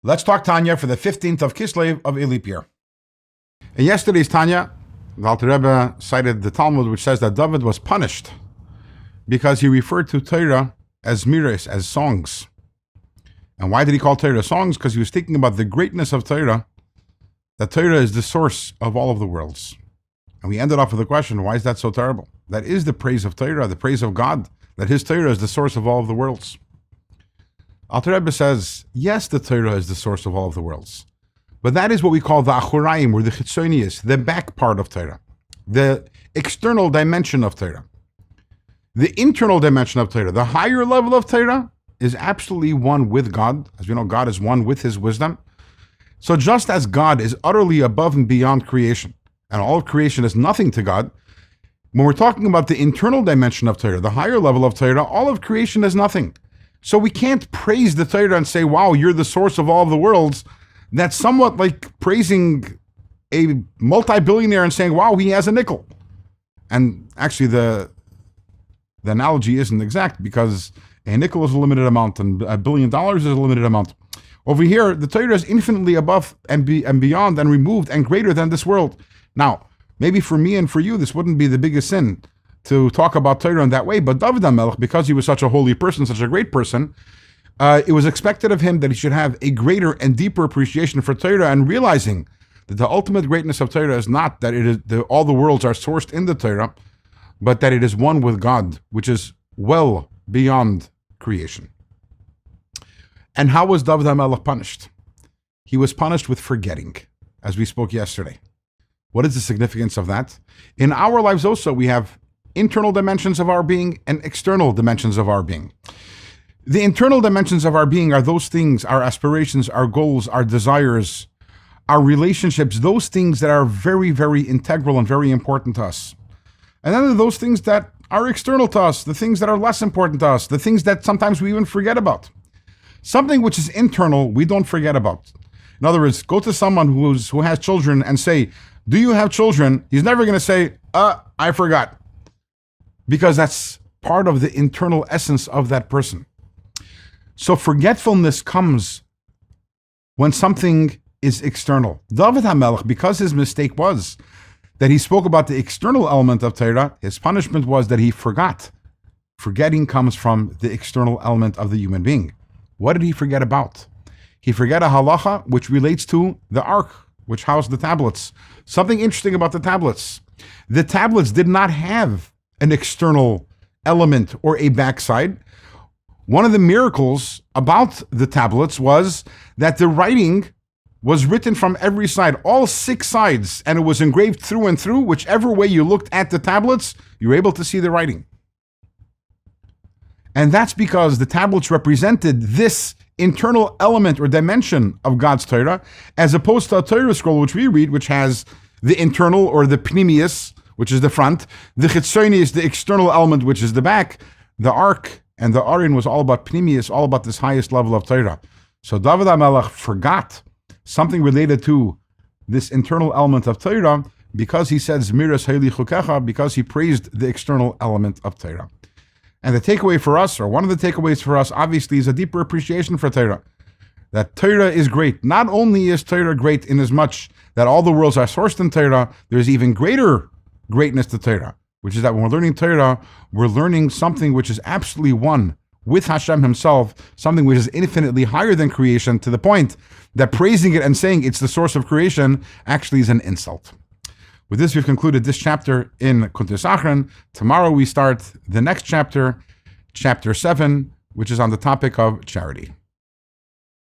Let's talk Tanya for the 15th of Kislev of a leap year. In yesterday's Tanya, the Alter Rebbe cited the Talmud, which says that David was punished because he referred to Torah as miras, as songs. And why did he call Torah songs? Because he was thinking about the greatness of Torah, that Torah is the source of all of the worlds. And we ended off with the question, why is that so terrible? That is the praise of Torah, the praise of God, that his Torah is the source of all of the worlds. Alter Rebbe says, yes, the Torah is the source of all of the worlds. But that is what we call the achorayim, or the chitzonius, the back part of Torah, the external dimension of Torah. The internal dimension of Torah, the higher level of Torah, is absolutely one with God. As we know, God is one with his wisdom. So just as God is utterly above and beyond creation, and all of creation is nothing to God, when we're talking about the internal dimension of Torah, the higher level of Torah, all of creation is nothing. So we can't praise the Torah and say, wow, you're the source of all of the worlds. That's somewhat like praising a multi-billionaire and saying, wow, he has a nickel. And actually the analogy isn't exact, because a nickel is a limited amount and $1 billion is a limited amount. Over here, the Torah is infinitely above and beyond and removed and greater than this world. Now, maybe for me and for you, this wouldn't be the biggest sin to talk about Torah in that way, but David HaMelech, because he was such a holy person, such a great person, it was expected of him that he should have a greater and deeper appreciation for Torah, and realizing that the ultimate greatness of Torah is not that it is all the worlds are sourced in the Torah, but that it is one with God, which is well beyond creation. And how was David HaMelech punished? He was punished with forgetting, as we spoke yesterday. What is the significance of that? In our lives also, we have internal dimensions of our being and external dimensions of our being. The internal dimensions of our being are those things, our aspirations, our goals, our desires, our relationships, those things that are very, very integral and very important to us. And then there are those things that are external to us, the things that are less important to us, the things that sometimes we even forget about. Something which is internal, we don't forget about. In other words, go to someone who has children and say, do you have children? He's never going to say, I forgot. Because that's part of the internal essence of that person. So forgetfulness comes when something is external. David HaMelech, because his mistake was that he spoke about the external element of Torah, his punishment was that he forgot. Forgetting comes from the external element of the human being. What did he forget about? He forgot a halacha which relates to the ark, which housed the tablets. Something interesting about the tablets. The tablets did not have an external element or a backside. One of the miracles about the tablets was that the writing was written from every side, all 6 sides, and it was engraved through and through. Whichever way you looked at the tablets, you were able to see the writing. And that's because the tablets represented this internal element or dimension of God's Torah, as opposed to a Torah scroll which we read, which has the internal or the pnimius, which is the front, the chitzonius, the external element, which is the back. The ark and the arin was all about pnimius, all about this highest level of Torah. So David HaMelech forgot something related to this internal element of Torah because he said Zmiras Haili Chukecha, because he praised the external element of Torah. And the takeaway for us, or one of the takeaways for us, obviously, is a deeper appreciation for Torah. That Torah is great. Not only is Torah great in as much that all the worlds are sourced in Torah, there's even greater greatness to Torah, which is that when we're learning Torah, we're learning something which is absolutely one with Hashem himself, something which is infinitely higher than creation, to the point that praising it and saying it's the source of creation actually is an insult. With this, we've concluded this chapter in Kuntres Achron. Tomorrow we start the next chapter, chapter 7, which is on the topic of charity.